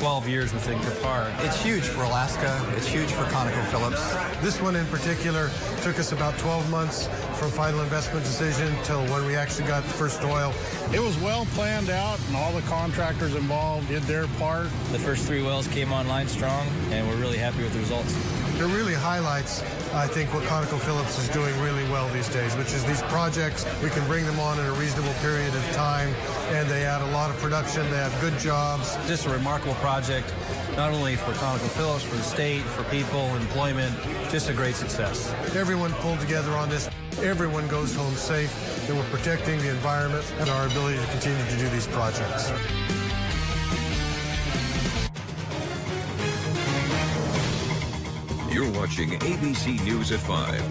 12 years with Inker Park. It's huge for Alaska. It's huge for ConocoPhillips. This one in particular took us about 12 months from final investment decision till when we actually got first oil. It was well planned out, and all the contractors involved did their part. The first 3 wells came online strong, and we're really happy with the results. It really highlights, I think, what ConocoPhillips is doing really well these days, which is these projects, we can bring them on in a reasonable period of time, and they add a lot of production, they have good jobs. Just a remarkable project, not only for ConocoPhillips, for the state, for people, employment, just a great success. Everyone pulled together on this. Everyone goes home safe, and we're protecting the environment and our ability to continue to do these projects. You're watching ABC News at 5.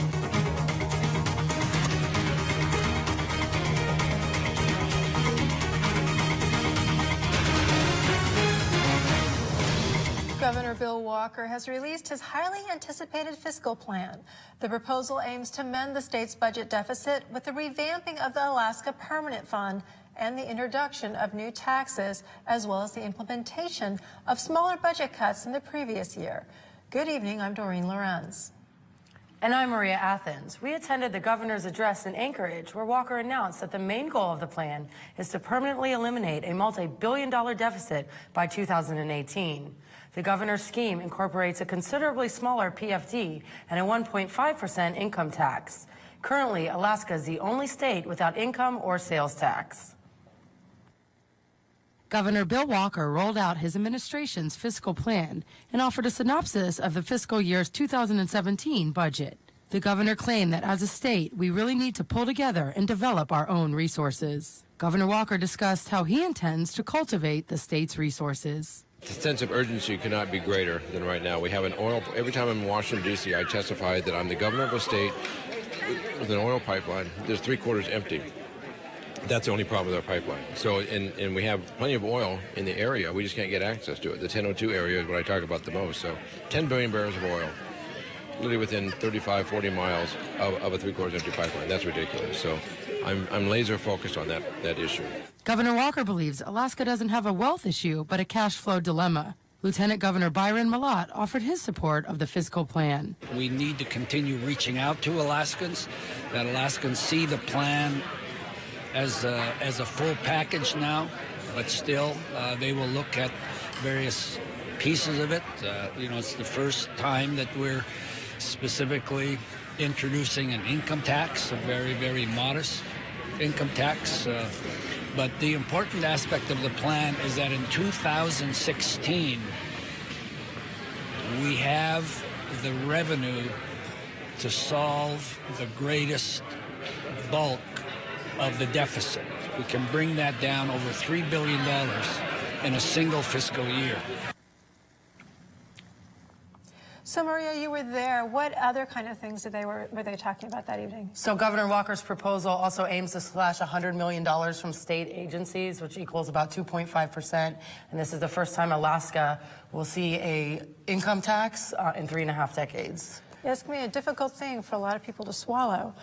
Governor Bill Walker has released his highly anticipated fiscal plan. The proposal aims to mend the state's budget deficit with the revamping of the Alaska Permanent Fund and the introduction of new taxes, as well as the implementation of smaller budget cuts than the previous year. Good evening, I'm Dorene Lorenz. And I'm Maria Athens. We attended the governor's address in Anchorage, where Walker announced that the main goal of the plan is to permanently eliminate a multi-billion-dollar deficit by 2018. The governor's scheme incorporates a considerably smaller PFD and a 1.5% income tax. Currently, Alaska is the only state without income or sales tax. Governor Bill Walker rolled out his administration's fiscal plan and offered a synopsis of the fiscal year's 2017 budget. The governor claimed that as a state, we really need to pull together and develop our own resources. Governor Walker discussed how he intends to cultivate the state's resources. The sense of urgency could not be greater than right now. We have an oil, every time I'm in Washington, D.C., I testify that I'm the governor of a state with an oil pipeline. There's 3/4 empty. That's the only problem with our pipeline. So, and we have plenty of oil in the area. We just can't get access to it. The 1002 area is what I talk about the most. So 10 billion barrels of oil, literally within 35, 40 miles of a 3/4 empty pipeline. That's ridiculous. So I'm laser focused on that issue. Governor Walker believes Alaska doesn't have a wealth issue, but a cash flow dilemma. Lieutenant Governor Byron Malott offered his support of the fiscal plan. We need to continue reaching out to Alaskans, that Alaskans see the plan as a full package now, but still they will look at various pieces of it. It's the first time that we're specifically introducing an income tax, a very, very modest income tax. But the important aspect of the plan is that in 2016, we have the revenue to solve the greatest bulk of the deficit. We can bring that down over $3 billion in a single fiscal year. So, Maria, you were there. What other kind of things were they talking about that evening? So Governor Walker's proposal also aims to slash $100 million from state agencies, which equals about 2.5%. And this is the first time Alaska will see a income tax in 3.5 decades. Yeah, it's going to be a difficult thing for a lot of people to swallow.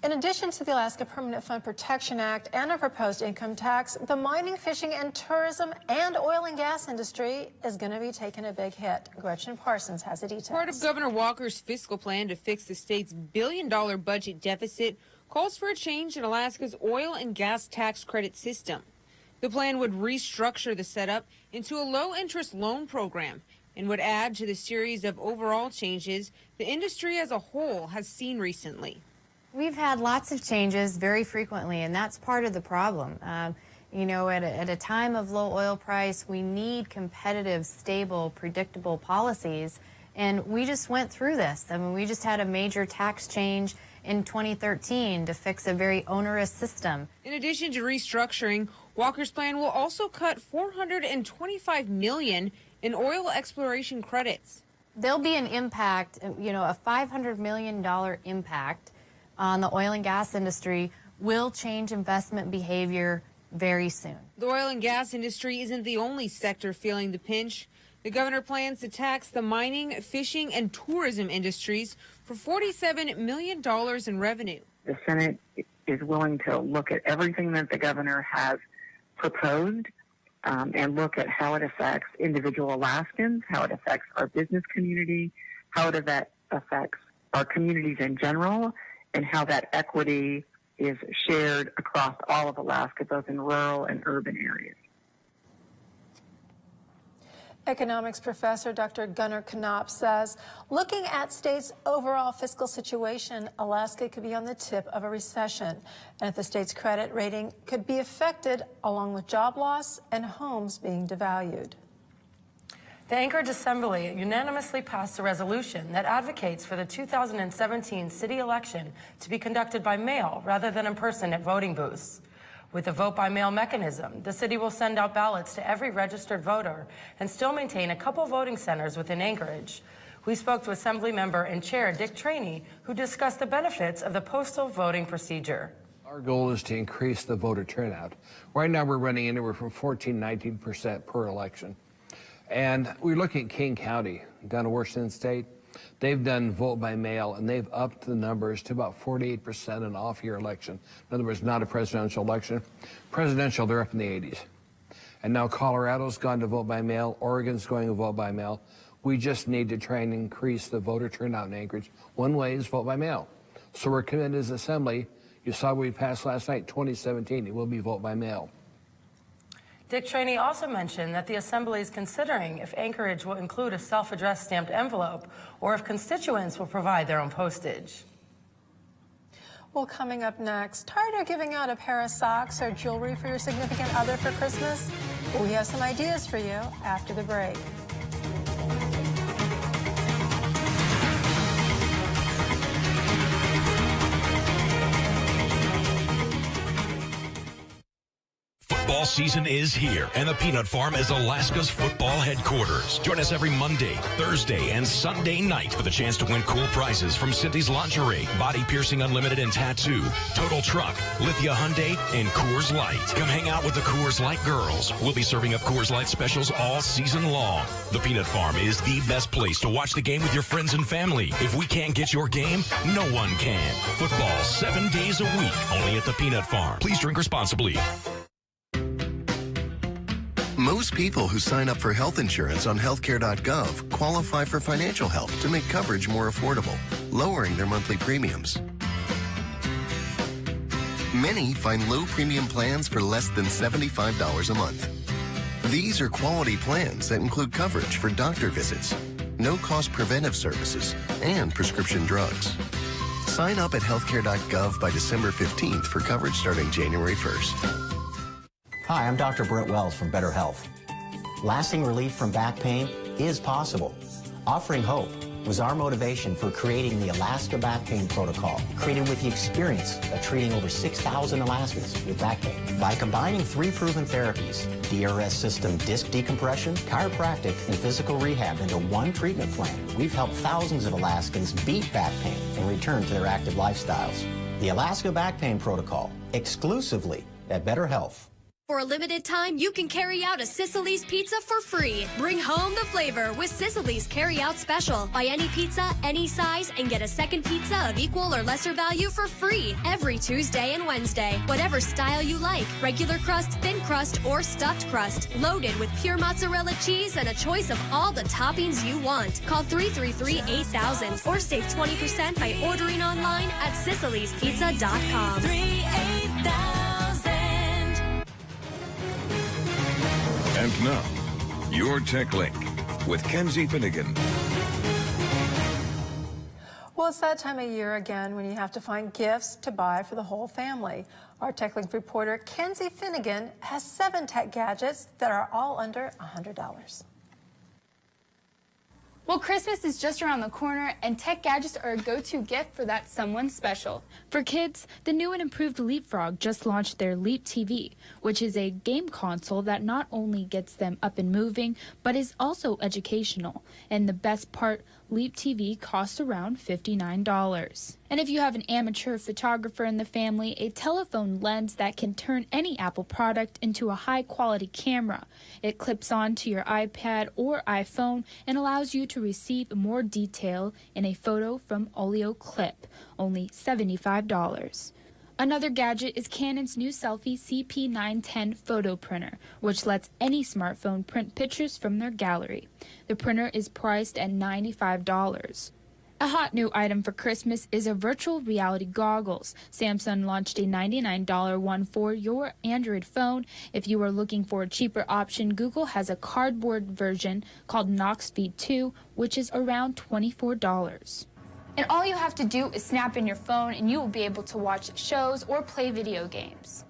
In addition to the Alaska Permanent Fund Protection Act and a proposed income tax, the mining, fishing, and tourism and oil and gas industry is going to be taking a big hit. Gretchen Parsons has the details. Part of Governor Walker's fiscal plan to fix the state's billion-dollar budget deficit calls for a change in Alaska's oil and gas tax credit system. The plan would restructure the setup into a low-interest loan program and would add to the series of overall changes the industry as a whole has seen recently. We've had lots of changes very frequently, and that's part of the problem. At a time of low oil price, we need competitive, stable, predictable policies, and we just went through this. I mean, we just had a major tax change in 2013 to fix a very onerous system. In addition to restructuring, Walker's plan will also cut $425 million in oil exploration credits. There'll be an impact, a $500 million impact on the oil and gas industry will change investment behavior very soon. The oil and gas industry isn't the only sector feeling the pinch. The governor plans to tax the mining, fishing, and tourism industries for $47 million in revenue. The Senate is willing to look at everything that the governor has proposed and look at how it affects individual Alaskans, how it affects our business community, how it affects our communities in general, and how that equity is shared across all of Alaska, both in rural and urban areas. Economics professor Dr. Gunnar Knopp says, looking at state's overall fiscal situation, Alaska could be on the tip of a recession, and if the state's credit rating could be affected, along with job loss and homes being devalued. The Anchorage Assembly unanimously passed a resolution that advocates for the 2017 city election to be conducted by mail rather than in person at voting booths. With the vote-by-mail mechanism, the city will send out ballots to every registered voter and still maintain a couple voting centers within Anchorage. We spoke to Assembly member and Chair Dick Traney, who discussed the benefits of the postal voting procedure. Our goal is to increase the voter turnout. Right now we're running anywhere from 14–19% per election. And we're looking at King County, down to Washington State. They've done vote by mail, and they've upped the numbers to about 48% in an off-year election. In other words, not a presidential election. Presidential, they're up in the 80s. And now Colorado's gone to vote by mail. Oregon's going to vote by mail. We just need to try and increase the voter turnout in Anchorage. One way is vote by mail. So we're committed as Assembly. You saw what we passed last night, 2017. It will be vote by mail. Dick Traney also mentioned that the Assembly is considering if Anchorage will include a self-addressed stamped envelope or if constituents will provide their own postage. Well, coming up next, tired of giving out a pair of socks or jewelry for your significant other for Christmas? Well, we have some ideas for you after the break. Football season is here, and the Peanut Farm is Alaska's football headquarters. Join us every Monday, Thursday, and Sunday night for the chance to win cool prizes from Cindy's Lingerie, Body Piercing Unlimited and Tattoo, Total Truck, Lithia Hyundai, and Coors Light. Come hang out with the Coors Light girls. We'll be serving up Coors Light specials all season long. The Peanut Farm is the best place to watch the game with your friends and family. If we can't get your game, no one can. Football 7 days a week, only at the Peanut Farm. Please drink responsibly. Most people who sign up for health insurance on healthcare.gov qualify for financial help to make coverage more affordable, lowering their monthly premiums. Many find low premium plans for less than $75 a month. These are quality plans that include coverage for doctor visits, no-cost preventive services, and prescription drugs. Sign up at healthcare.gov by December 15th for coverage starting January 1st. Hi, I'm Dr. Brett Wells from Better Health. Lasting relief from back pain is possible. Offering hope was our motivation for creating the Alaska Back Pain Protocol, created with the experience of treating over 6,000 Alaskans with back pain. By combining 3 proven therapies, DRS system disc decompression, chiropractic, and physical rehab into one treatment plan, we've helped thousands of Alaskans beat back pain and return to their active lifestyles. The Alaska Back Pain Protocol, exclusively at Better Health. For a limited time, you can carry out a Sicily's pizza for free. Bring home the flavor with Sicily's carry-out special. Buy any pizza, any size, and get a second pizza of equal or lesser value for free every Tuesday and Wednesday. Whatever style you like, regular crust, thin crust, or stuffed crust. Loaded with pure mozzarella cheese and a choice of all the toppings you want. Call 333-8000 or save 20% by ordering online at sicilyspizza.com. And now, your Tech Link with Kenzie Finnegan. Well, it's that time of year again when you have to find gifts to buy for the whole family. Our Tech Link reporter, Kenzie Finnegan, has 7 tech gadgets that are all under $100. Well, Christmas is just around the corner, and tech gadgets are a go-to gift for that someone special. For kids, the new and improved Leapfrog just launched their Leap TV, which is a game console that not only gets them up and moving, but is also educational. And the best part, Leap TV costs around $59. And if you have an amateur photographer in the family, a telephone lens that can turn any Apple product into a high-quality camera. It clips onto your iPad or iPhone and allows you to receive more detail in a photo from Oleo Clip, only $75. Another gadget is Canon's new selfie CP910 photo printer, which lets any smartphone print pictures from their gallery. The printer is priced at $95. A hot new item for Christmas is a virtual reality goggles. Samsung launched a $99 one for your Android phone. If you are looking for a cheaper option, Google has a cardboard version called Knox Feed 2, which is around $24. And all you have to do is snap in your phone and you will be able to watch shows or play video games.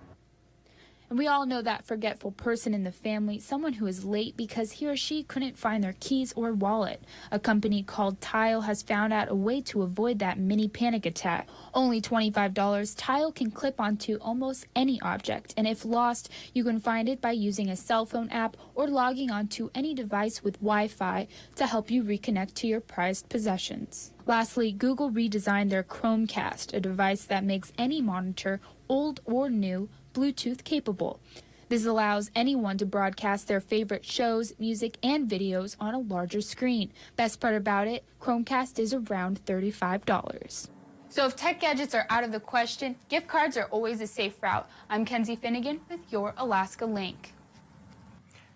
And we all know that forgetful person in the family, someone who is late because he or she couldn't find their keys or wallet. A company called Tile has found out a way to avoid that mini panic attack. Only $25, Tile can clip onto almost any object, and if lost, you can find it by using a cell phone app or logging onto any device with Wi-Fi to help you reconnect to your prized possessions. Lastly, Google redesigned their Chromecast, a device that makes any monitor, old or new, Bluetooth capable. This allows anyone to broadcast their favorite shows, music, and videos on a larger screen. Best part about it, Chromecast is around $35. So if tech gadgets are out of the question, gift cards are always a safe route. I'm Kenzie Finnegan with your Alaska Link.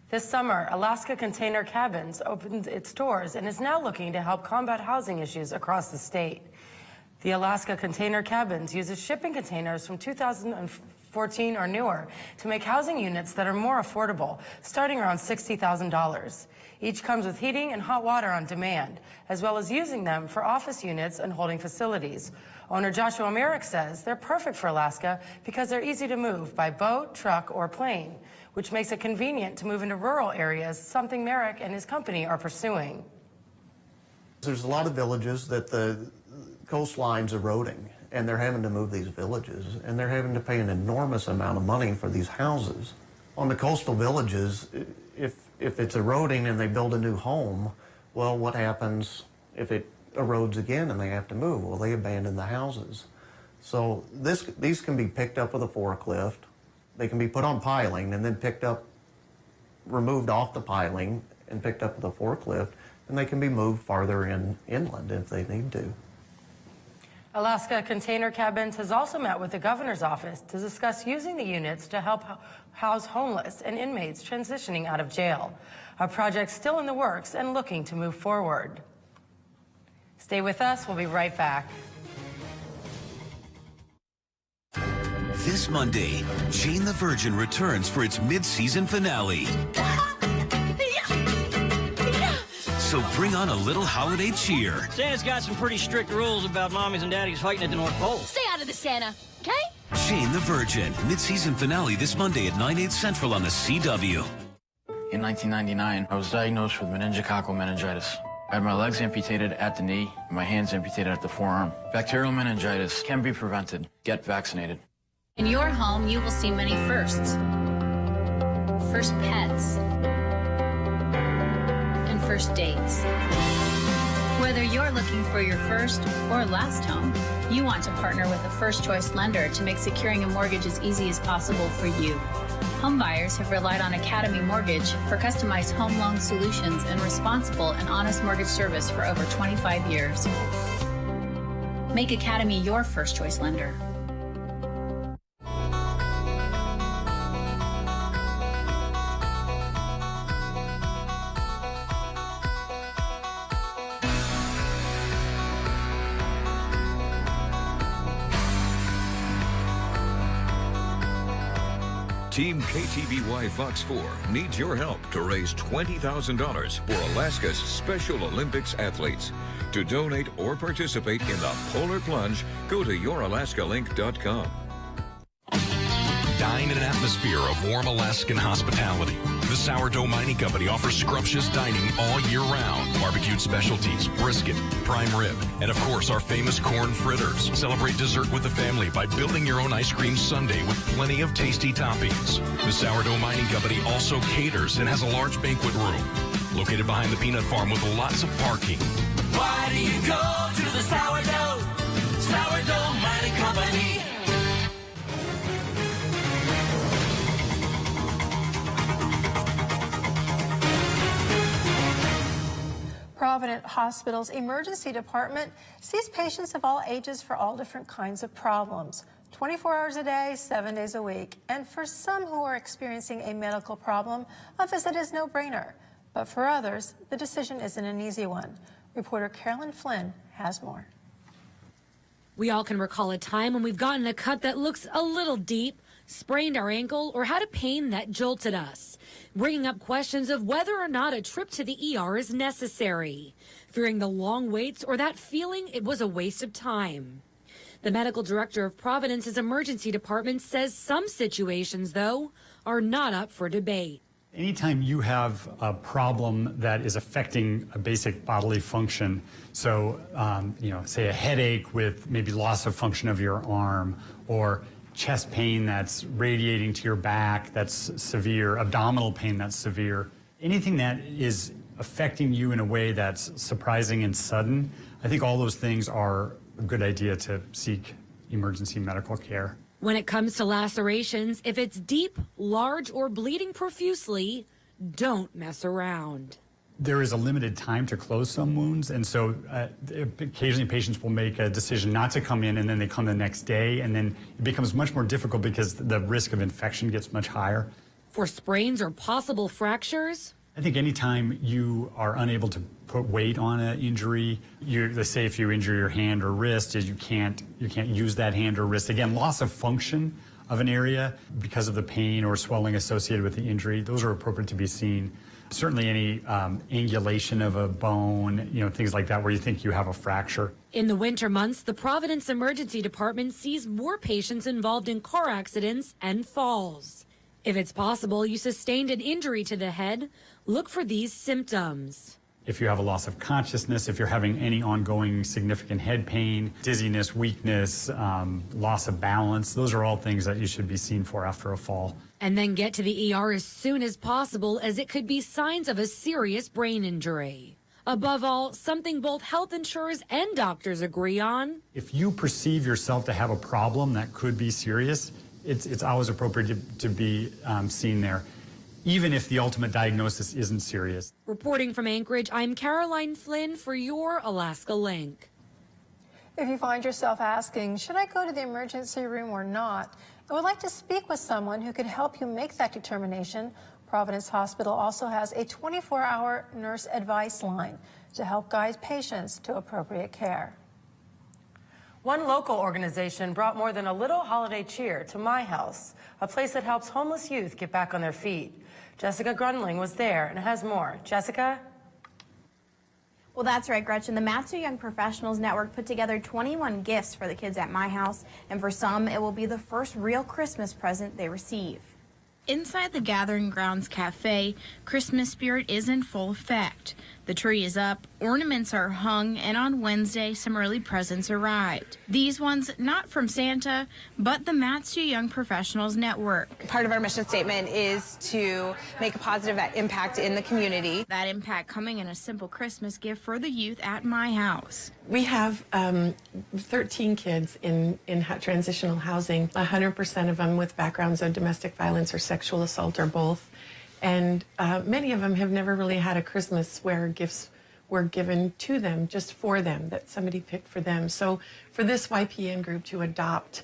This summer, Alaska Container Cabins opened its doors and is now looking to help combat housing issues across the state. The Alaska Container Cabins uses shipping containers from 2014 or newer to make housing units that are more affordable, starting around $60,000. Each comes with heating and hot water on demand, as well as using them for office units and holding facilities. Owner Joshua Merrick says they're perfect for Alaska because they're easy to move by boat, truck, or plane, which makes it convenient to move into rural areas, something Merrick and his company are pursuing. There's a lot of villages that the coastline's eroding, and they're having to move these villages, and they're having to pay an enormous amount of money for these houses. On the coastal villages, if it's eroding and they build a new home, well, what happens if it erodes again and they have to move? Well, they abandon the houses. So these can be picked up with a forklift. They can be put on piling and then picked up, removed off the piling and picked up with a forklift, and they can be moved farther inland if they need to. Alaska Container Cabins has also met with the governor's office to discuss using the units to help house homeless and inmates transitioning out of jail. A project still in the works and looking to move forward. Stay with us. We'll be right back. This Monday, Jane the Virgin returns for its mid-season finale. So bring on a little holiday cheer. Santa's got some pretty strict rules about mommies and daddies fighting at the North Pole. Stay out of the Santa, okay? Jane the Virgin, mid-season finale this Monday at 9/8 Central on the CW. In 1999, I was diagnosed with meningococcal meningitis. I had my legs amputated at the knee and my hands amputated at the forearm. Bacterial meningitis can be prevented. Get vaccinated. In your home, you will see many firsts. First pets. And first dates. Whether you're looking for your first or last home, you want to partner with a first-choice lender to make securing a mortgage as easy as possible for you. Home buyers have relied on Academy Mortgage for customized home loan solutions and responsible and honest mortgage service for over 25 years. Make Academy your first-choice lender. Team KTVY Fox 4 needs your help to raise $20,000 for Alaska's Special Olympics athletes. To donate or participate in the Polar Plunge, go to youralaska.link.com. Dine in an atmosphere of warm Alaskan hospitality. The Sourdough Mining Company offers scrumptious dining all year round. Barbecued specialties, brisket, prime rib, and of course our famous corn fritters. Celebrate dessert with the family by building your own ice cream sundae with plenty of tasty toppings. The Sourdough Mining Company also caters and has a large banquet room. Located behind the peanut farm with lots of parking. Why do you go to the Sourdough Mining Company? Provident Hospital's emergency department sees patients of all ages for all different kinds of problems. 24 hours a day, 7 days a week. And for some who are experiencing a medical problem, a visit is no-brainer. But for others, the decision isn't an easy one. Reporter Carolyn Flynn has more. We all can recall a time when we've gotten a cut that looks a little deep, sprained our ankle, or had a pain that jolted us, bringing up questions of whether or not a trip to the ER is necessary, fearing the long waits or that feeling it was a waste of time. The medical director of Providence's emergency department says some situations, though, are not up for debate. Anytime you have a problem that is affecting a basic bodily function, so, say a headache with maybe loss of function of your arm, or chest pain that's radiating to your back that's severe, abdominal pain that's severe, anything that is affecting you in a way that's surprising and sudden, I think all those things are a good idea to seek emergency medical care. When it comes to lacerations, if it's deep, large, or bleeding profusely, don't mess around. There is a limited time to close some wounds, and so occasionally patients will make a decision not to come in, and then they come the next day, and then it becomes much more difficult because the risk of infection gets much higher. For sprains or possible fractures, I think anytime you are unable to put weight on an injury, let's say if you injure your hand or wrist, you can't use that hand or wrist. Again, loss of function of an area because of the pain or swelling associated with the injury, those are appropriate to be seen. Certainly any angulation of a bone, things like that where you think you have a fracture. In the winter months, the Providence Emergency Department sees more patients involved in car accidents and falls. If it's possible you sustained an injury to the head, look for these symptoms. If you have a loss of consciousness, if you're having any ongoing significant head pain, dizziness, weakness, loss of balance, those are all things that you should be seen for after a fall. And then get to the ER as soon as possible, as it could be signs of a serious brain injury. Above all, something both health insurers and doctors agree on. If you perceive yourself to have a problem that could be serious, it's always appropriate to be seen there, even if the ultimate diagnosis isn't serious. Reporting from Anchorage, I'm Caroline Flynn for your Alaska Link. If you find yourself asking, should I go to the emergency room or not, and would like to speak with someone who can help you make that determination, Providence Hospital also has a 24-hour nurse advice line to help guide patients to appropriate care. One local organization brought more than a little holiday cheer to My House, a place that helps homeless youth get back on their feet. Jessica Grundling was there and has more. Jessica? Well, that's right, Gretchen. The Matsu Young Professionals Network put together 21 gifts for the kids at My House, and for some, it will be the first real Christmas present they receive. Inside the Gathering Grounds Cafe, Christmas spirit is in full effect. The tree is up, ornaments are hung, and on Wednesday, some early presents arrived. These ones not from Santa, but the Matsu Young Professionals Network. Part of our mission statement is to make a positive impact in the community. That impact coming in a simple Christmas gift for the youth at My House. We have 13 kids in transitional housing, 100% of them with backgrounds of domestic violence or sexual assault or both. And many of them have never really had a Christmas where gifts were given to them, just for them, that somebody picked for them. So for this YPN group to adopt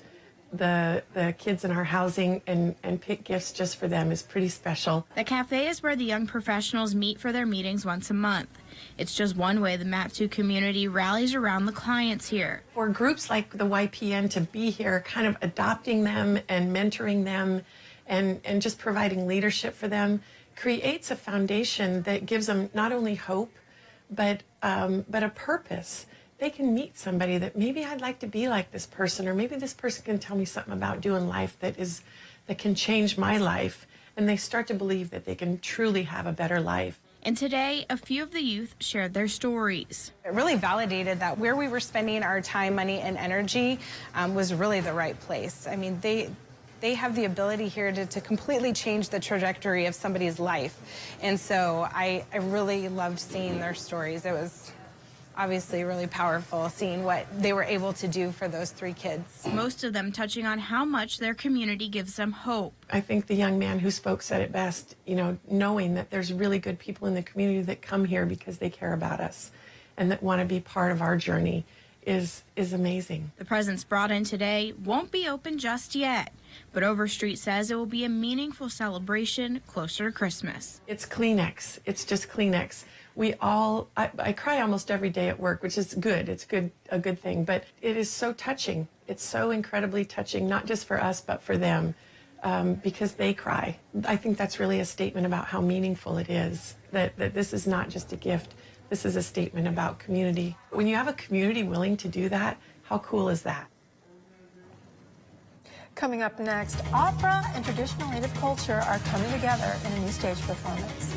the kids in our housing and pick gifts just for them is pretty special. The cafe is where the young professionals meet for their meetings once a month. It's just one way the Matsu community rallies around the clients here. For groups like the YPN to be here, kind of adopting them and mentoring them and just providing leadership for them creates a foundation that gives them not only hope, but a purpose. They can meet somebody that maybe I'd like to be like this person, or maybe this person can tell me something about doing life that can change my life, and they start to believe that they can truly have a better life. And today, a few of the youth shared their stories. It really validated that where we were spending our time, money, and energy was really the right place. I mean, they have the ability here to completely change the trajectory of somebody's life. And so I really loved seeing their stories. It was obviously really powerful seeing what they were able to do for those 3 kids. Most of them touching on how much their community gives them hope. I think the young man who spoke said it best, knowing that there's really good people in the community that come here because they care about us and that want to be part of our journey is amazing. The presents brought in today won't be open just yet, but Overstreet says it will be a meaningful celebration closer to Christmas. It's Kleenex. It's just Kleenex. I cry almost every day at work, which is good. It's a good thing, but it is so touching. It's so incredibly touching, not just for us, but for them, because they cry. I think that's really a statement about how meaningful it is, that this is not just a gift. This is a statement about community. When you have a community willing to do that, how cool is that? Coming up next, opera and traditional Native culture are coming together in a new stage performance.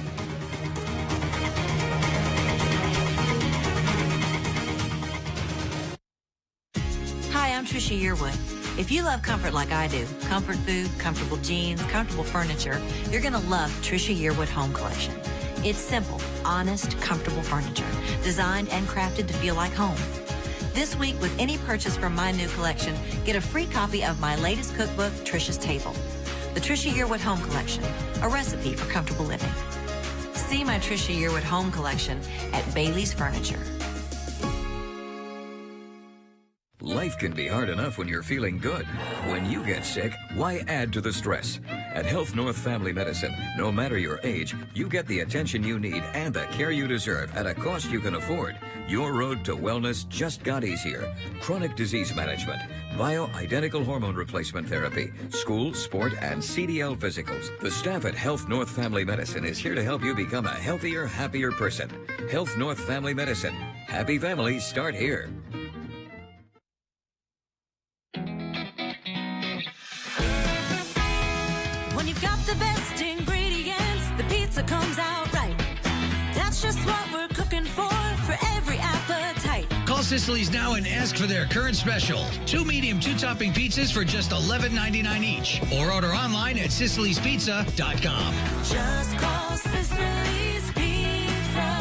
Hi, I'm Trisha Yearwood. If you love comfort like I do, comfort food, comfortable jeans, comfortable furniture, you're going to love Trisha Yearwood Home Collection. It's simple, honest, comfortable furniture, designed and crafted to feel like home. This week, with any purchase from my new collection, get a free copy of my latest cookbook, Trisha's Table. The Trisha Yearwood Home Collection, a recipe for comfortable living. See my Trisha Yearwood Home Collection at Bailey's Furniture. Life can be hard enough when you're feeling good. When you get sick, why add to the stress? At Health North Family Medicine, no matter your age, you get the attention you need and the care you deserve at a cost you can afford. Your road to wellness just got easier. Chronic disease management, bioidentical hormone replacement therapy, school, sport, and CDL physicals. The staff at Health North Family Medicine is here to help you become a healthier, happier person. Health North Family Medicine. Happy families start here. When you've got the best ingredients, the pizza comes out right. That's just what we're cooking for every appetite. Call Sicily's now and ask for their current special. 2 medium, 2-topping pizzas for just $11.99 each. Or order online at SicilysPizza.com. Just call Sicily's Pizza.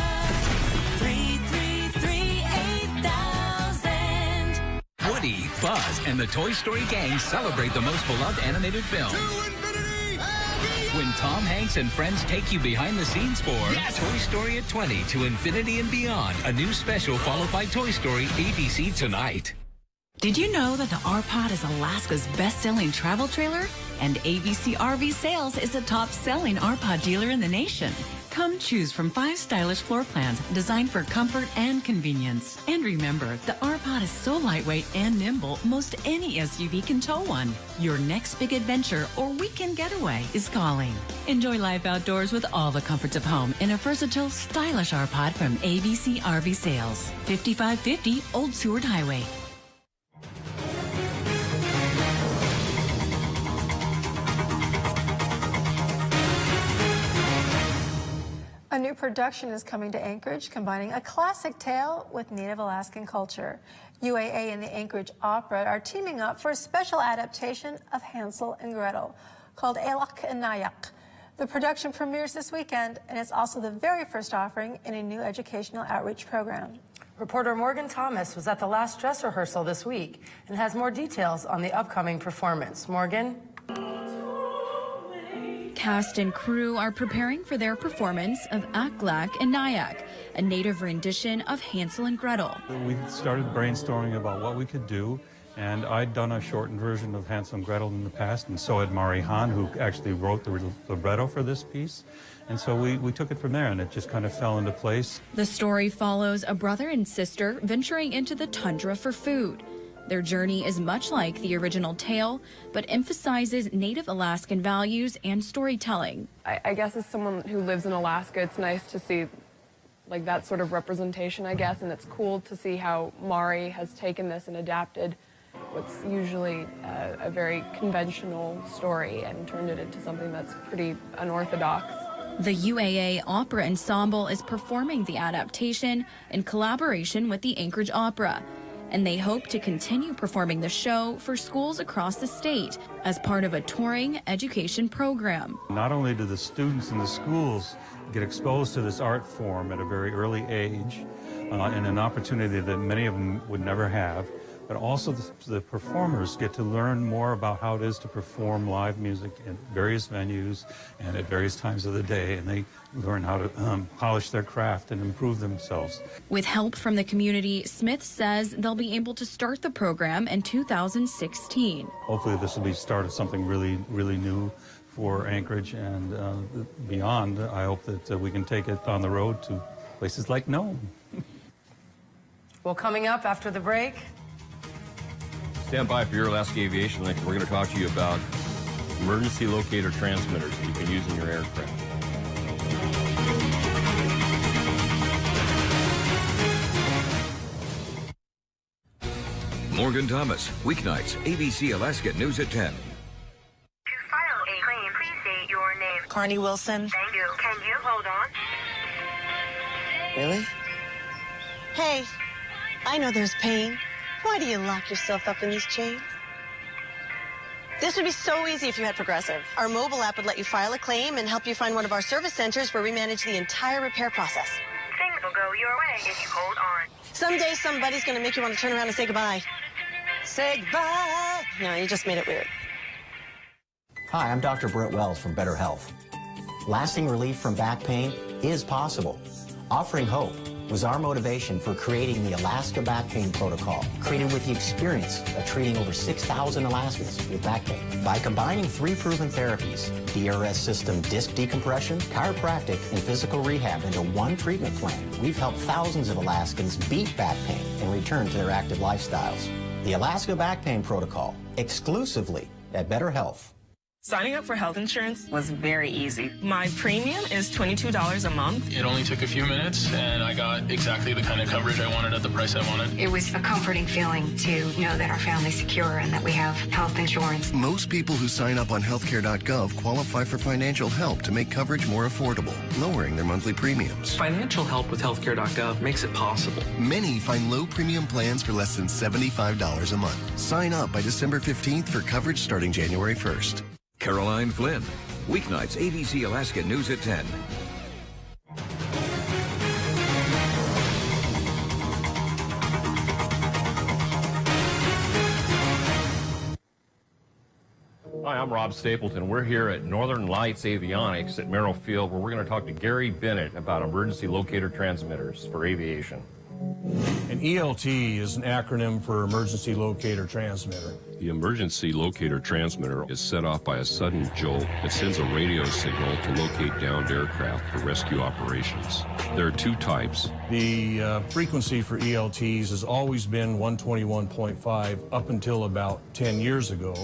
333-8000. Woody, Buzz, and the Toy Story gang celebrate the most beloved animated film. When Tom Hanks and friends take you behind the scenes for Toy Story at 20 to Infinity and Beyond, a new special followed by Toy Story, ABC Tonight. Did you know that the R-Pod is Alaska's best-selling travel trailer? And ABC RV Sales is the top-selling R-Pod dealer in the nation. Come choose from 5 stylish floor plans designed for comfort and convenience. And remember, the R-Pod is so lightweight and nimble, most any SUV can tow one. Your next big adventure or weekend getaway is calling. Enjoy life outdoors with all the comforts of home in a versatile, stylish R-Pod from ABC RV Sales. 5550 Old Seward Highway. A new production is coming to Anchorage, combining a classic tale with Native Alaskan culture. UAA and the Anchorage Opera are teaming up for a special adaptation of Hansel and Gretel called Alak and Nayak. The production premieres this weekend, and it's also the very first offering in a new educational outreach program. Reporter Morgan Thomas was at the last dress rehearsal this week and has more details on the upcoming performance. Morgan? Cast and crew are preparing for their performance of Aklak and Nayak, a native rendition of Hansel and Gretel. We started brainstorming about what we could do, and I'd done a shortened version of Hansel and Gretel in the past, and so had Mari Hahn, who actually wrote the libretto for this piece. And so we took it from there, and it just kind of fell into place. The story follows a brother and sister venturing into the tundra for food. Their journey is much like the original tale, but emphasizes Native Alaskan values and storytelling. I guess as someone who lives in Alaska, it's nice to see like that sort of representation, I guess, and it's cool to see how Mari has taken this and adapted what's usually a very conventional story and turned it into something that's pretty unorthodox. The UAA Opera Ensemble is performing the adaptation in collaboration with the Anchorage Opera, and they hope to continue performing the show for schools across the state as part of a touring education program. Not only do the students in the schools get exposed to this art form at a very early age, and an opportunity that many of them would never have, but also the performers get to learn more about how it is to perform live music in various venues and at various times of the day, and they learn how to polish their craft and improve themselves. With help from the community, Smith says they'll be able to start the program in 2016. Hopefully this will be the start of something really, really new for Anchorage and beyond. I hope that we can take it on the road to places like Nome. Well, coming up after the break. Stand by for your Alaska Aviation Link. We're going to talk to you about emergency locator transmitters that you can use in your aircraft. Morgan Thomas, weeknights, ABC Alaska News at 10. Carney Wilson. Thank you. Can you hold on? Really? Hey, I know there's pain. Why do you lock yourself up in these chains? This would be so easy if you had Progressive. Our mobile app would let you file a claim and help you find one of our service centers where we manage the entire repair process. Things will go your way if you hold on. Someday somebody's going to make you want to turn around and say goodbye. Say goodbye. No, you just made it weird. Hi, I'm Dr. Britt Wells from Better Health. Lasting relief from back pain is possible. Offering hope was our motivation for creating the Alaska Back Pain Protocol, created with the experience of treating over 6,000 Alaskans with back pain. By combining 3 proven therapies, DRS system disc decompression, chiropractic, and physical rehab into one treatment plan, we've helped thousands of Alaskans beat back pain and return to their active lifestyles. The Alaska Back Pain Protocol, exclusively at Better Health. Signing up for health insurance was very easy. My premium is $22 a month. It only took a few minutes, and I got exactly the kind of coverage I wanted at the price I wanted. It was a comforting feeling to know that our family's secure and that we have health insurance. Most people who sign up on healthcare.gov qualify for financial help to make coverage more affordable, lowering their monthly premiums. Financial help with healthcare.gov makes it possible. Many find low premium plans for less than $75 a month. Sign up by December 15th for coverage starting January 1st. Caroline Flynn, weeknights, ABC Alaska News at 10. Hi, I'm Rob Stapleton. We're here at Northern Lights Avionics at Merrill Field, where we're going to talk to Gary Bennett about emergency locator transmitters for aviation. An ELT is an acronym for Emergency Locator Transmitter. The emergency locator transmitter is set off by a sudden jolt that sends a radio signal to locate downed aircraft for rescue operations. There are 2 types. The frequency for ELTs has always been 121.5 up until about 10 years ago,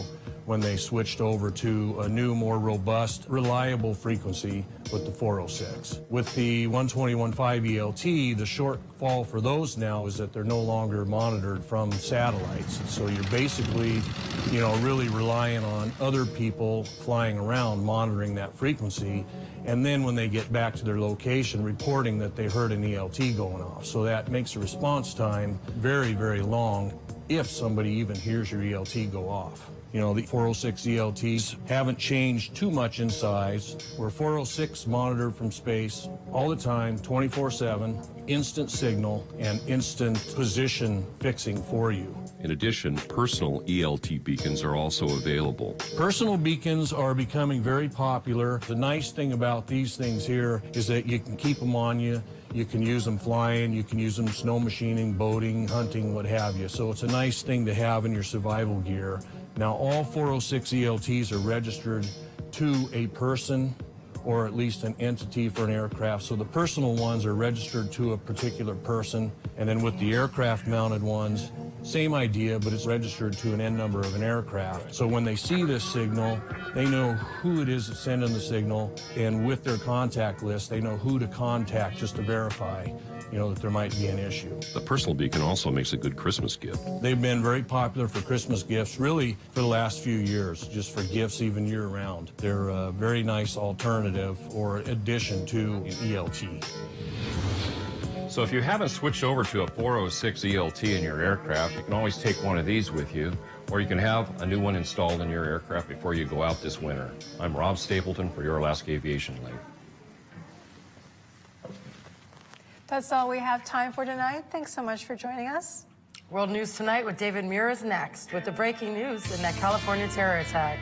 when they switched over to a new, more robust, reliable frequency with the 406. With the 121.5 ELT, the shortfall for those now is that they're no longer monitored from satellites. So you're basically, really relying on other people flying around monitoring that frequency, and then when they get back to their location, reporting that they heard an ELT going off. So that makes the response time very, very long if somebody even hears your ELT go off. The 406 ELTs haven't changed too much in size. We're 406 monitored from space all the time, 24/7, instant signal and instant position fixing for you. In addition, personal ELT beacons are also available. Personal beacons are becoming very popular. The nice thing about these things here is that you can keep them on you. You can use them flying, you can use them snow machining, boating, hunting, what have you. So it's a nice thing to have in your survival gear. Now, all 406 ELTs are registered to a person or at least an entity for an aircraft. So the personal ones are registered to a particular person, and then with the aircraft mounted ones, same idea, but it's registered to an N number of an aircraft. So when they see this signal, they know who it is that's sending the signal, and with their contact list, they know who to contact just to verify, that there might be an issue. The personal beacon also makes a good Christmas gift. They've been very popular for Christmas gifts, really for the last few years, just for gifts even year-round. They're a very nice alternative or addition to an ELT. So if you haven't switched over to a 406 ELT in your aircraft, you can always take one of these with you, or you can have a new one installed in your aircraft before you go out this winter. I'm Rob Stapleton for your Alaska Aviation Link. That's all we have time for tonight. Thanks so much for joining us. World News Tonight with David Muir is next with the breaking news in that California terror attack.